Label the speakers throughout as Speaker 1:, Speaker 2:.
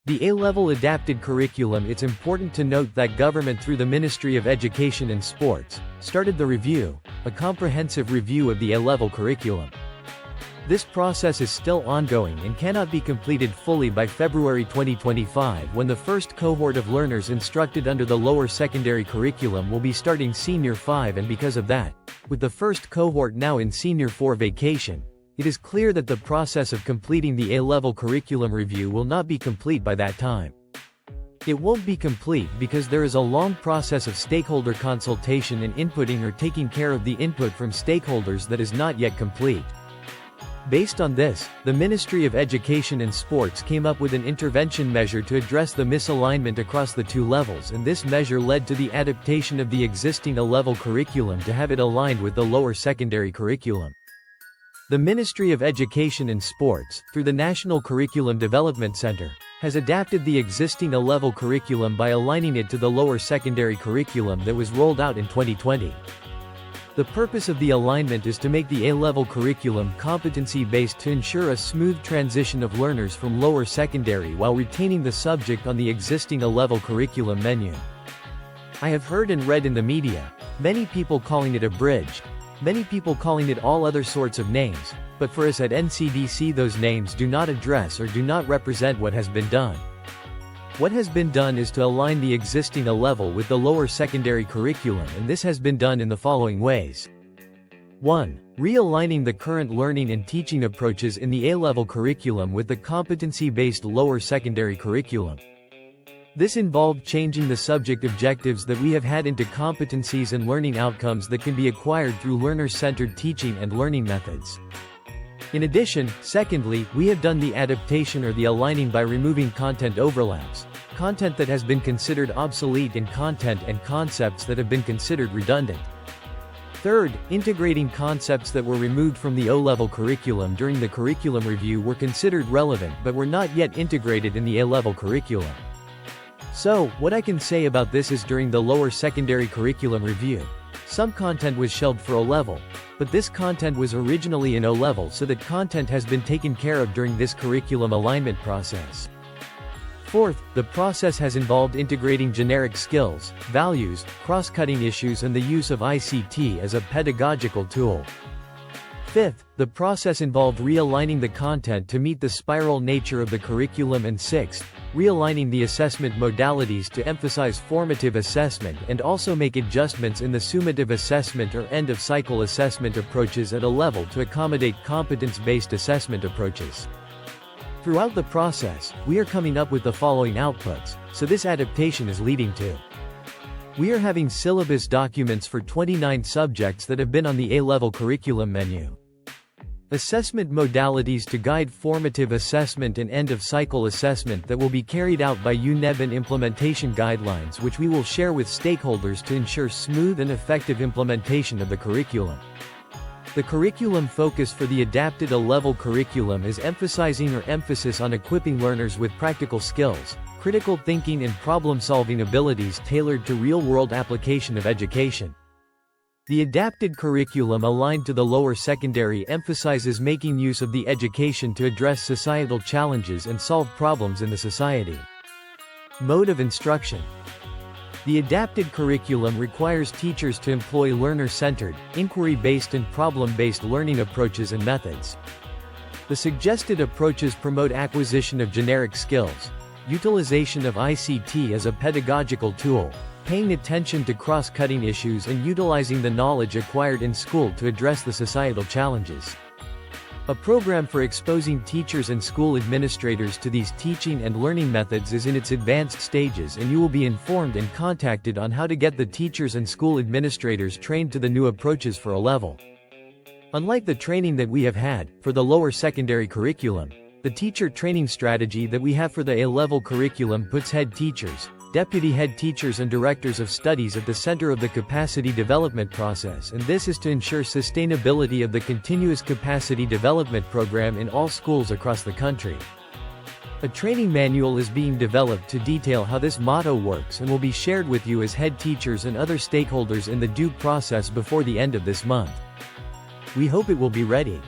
Speaker 1: The A-level adapted curriculum. It's important to note that government through the Ministry of Education and Sports started the review, a comprehensive review of the A-level curriculum. This process is still ongoing and cannot be completed fully by February 2025, when the first cohort of learners instructed under the lower secondary curriculum will be starting Senior 5, and because of that, with the first cohort now in Senior 4 vacation, it is clear that the process of completing the A-level curriculum review will not be complete by that time. It won't be complete because there is a long process of stakeholder consultation and inputting or taking care of the input from stakeholders that is not yet complete. Based on this, the Ministry of Education and Sports came up with an intervention measure to address the misalignment across the two levels, and this measure led to the adaptation of the existing A-level curriculum to have it aligned with the lower secondary curriculum. The Ministry of Education and Sports, through the National Curriculum Development Center, has adapted the existing A-level curriculum by aligning it to the lower secondary curriculum that was rolled out in 2020. The purpose of the alignment is to make the A-level curriculum competency-based to ensure a smooth transition of learners from lower secondary while retaining the subject on the existing A-level curriculum menu. I have heard and read in the media, many people calling it abridged, many people calling it all other sorts of names, but for us at NCDC those names do not address or do not represent what has been done. What has been done is to align the existing A-level with the lower secondary curriculum, and this has been done in the following ways. 1. Realigning the current learning and teaching approaches in the A-level curriculum with the competency-based lower secondary curriculum. This involved changing the subject objectives that we have had into competencies and learning outcomes that can be acquired through learner-centered teaching and learning methods. In addition, secondly, we have done the adaptation or the aligning by removing content overlaps, content that has been considered obsolete, and content and concepts that have been considered redundant. Third, integrating concepts that were removed from the O-level curriculum during the curriculum review were considered relevant but were not yet integrated in the A-level curriculum. So, what I can say about this is during the lower secondary curriculum review, some content was shelved for O-level, but this content was originally in O-level, so that content has been taken care of during this curriculum alignment process. Fourth, the process has involved integrating generic skills, values, cross-cutting issues and the use of ICT as a pedagogical tool. Fifth, the process involved realigning the content to meet the spiral nature of the curriculum, and sixth, realigning the assessment modalities to emphasize formative assessment and also make adjustments in the summative assessment or end-of-cycle assessment approaches at a level to accommodate competence-based assessment approaches. Throughout the process, we are coming up with the following outputs, so this adaptation is leading to. We are having syllabus documents for 29 subjects that have been on the A-level curriculum menu. Assessment modalities to guide formative assessment and end-of-cycle assessment that will be carried out by UNEB, and implementation guidelines which we will share with stakeholders to ensure smooth and effective implementation of the curriculum. The curriculum focus for the adapted A-level curriculum is emphasizing or emphasis on equipping learners with practical skills, critical thinking and problem-solving abilities tailored to real-world application of education. The adapted curriculum aligned to the lower secondary emphasizes making use of the education to address societal challenges and solve problems in the society. Mode of instruction. The adapted curriculum requires teachers to employ learner-centered, inquiry-based and problem-based learning approaches and methods. The suggested approaches promote acquisition of generic skills, utilization of ICT as a pedagogical tool, paying attention to cross-cutting issues and utilizing the knowledge acquired in school to address the societal challenges. A program for exposing teachers and school administrators to these teaching and learning methods is in its advanced stages, and you will be informed and contacted on how to get the teachers and school administrators trained to the new approaches for A-level. Unlike the training that we have had for the lower secondary curriculum, the teacher training strategy that we have for the A-level curriculum puts head teachers, deputy head teachers and directors of studies at the center of the capacity development process, and this is to ensure sustainability of the continuous capacity development program in all schools across the country. A training manual is being developed to detail how this motto works and will be shared with you as head teachers and other stakeholders in the due process before the end of this month. We hope it will be ready.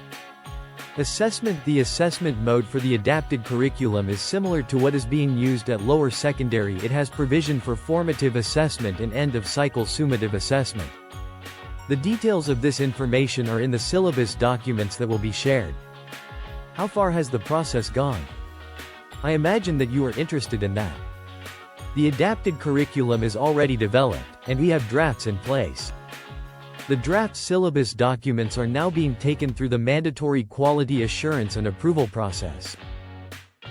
Speaker 1: Assessment. The assessment mode for the adapted curriculum is similar to what is being used at lower secondary. It has provision for formative assessment and end-of-cycle summative assessment. The details of this information are in the syllabus documents that will be shared. How far has the process gone? I imagine that you are interested in that. The adapted curriculum is already developed, and we have drafts in place. The draft syllabus documents are now being taken through the mandatory quality assurance and approval process.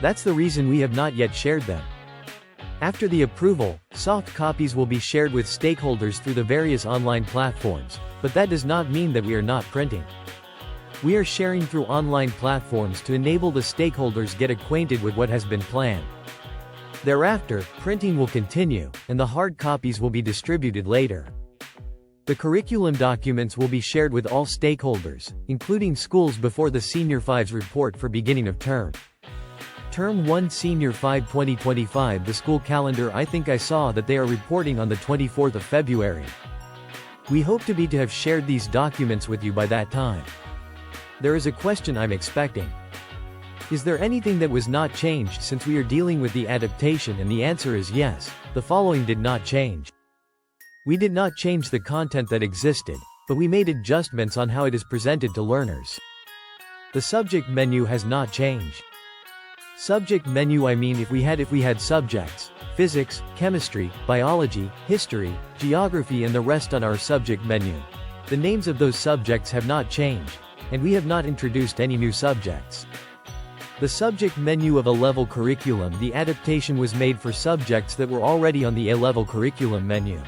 Speaker 1: That's the reason we have not yet shared them. After the approval, soft copies will be shared with stakeholders through the various online platforms, but that does not mean that we are not printing. We are sharing through online platforms to enable the stakeholders get acquainted with what has been planned. Thereafter, printing will continue, and the hard copies will be distributed later. The curriculum documents will be shared with all stakeholders, including schools before the Senior 5's report for beginning of term. Term 1 Senior 5 2025. The school calendar. I think I saw that they are reporting on the 24th of February. We hope to have shared these documents with you by that time. There is a question I'm expecting. Is there anything that was not changed since we are dealing with the adaptation? And the answer is yes, the following did not change. We did not change the content that existed, but we made adjustments on how it is presented to learners. The subject menu has not changed. Subject menu. I mean if we had subjects, physics, chemistry, biology, history, geography and the rest on our subject menu. The names of those subjects have not changed, and we have not introduced any new subjects. The subject menu of A-level curriculum. The adaptation was made for subjects that were already on the A-level curriculum menu.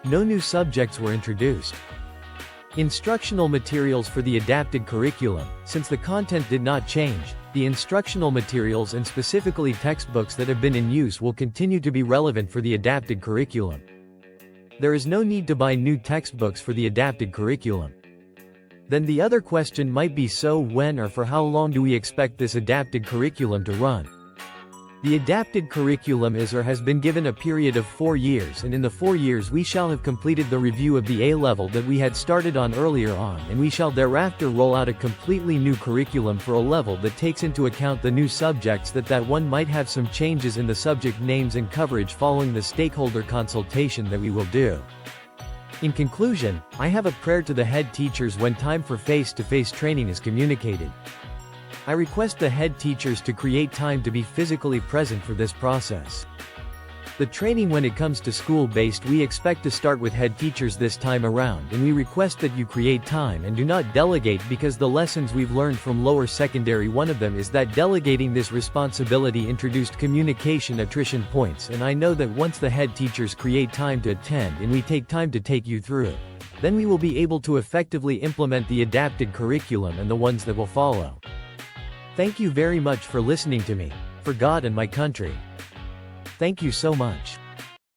Speaker 1: No new subjects were introduced. Instructional materials for the adapted curriculum. Since the content did not change, the instructional materials and specifically textbooks that have been in use will continue to be relevant for the adapted curriculum. There is no need to buy new textbooks for the adapted curriculum. Then the other question might be, so when or for how long do we expect this adapted curriculum to run? The adapted curriculum is or has been given a period of 4 years, and in the 4 years we shall have completed the review of the A-level that we had started on earlier on, and we shall thereafter roll out a completely new curriculum for A-level that takes into account the new subjects. That one might have some changes in the subject names and coverage following the stakeholder consultation that we will do. In conclusion, I have a prayer to the head teachers when time for face-to-face training is communicated. I request the head teachers to create time to be physically present for this process. The training when it comes to school-based, we expect to start with head teachers this time around, and we request that you create time and do not delegate, because the lessons we've learned from lower secondary, one of them is that delegating this responsibility introduced communication attrition points, and I know that once the head teachers create time to attend and we take time to take you through, then we will be able to effectively implement the adapted curriculum and the ones that will follow. Thank you very much for listening to me, for God and my country. Thank you so much.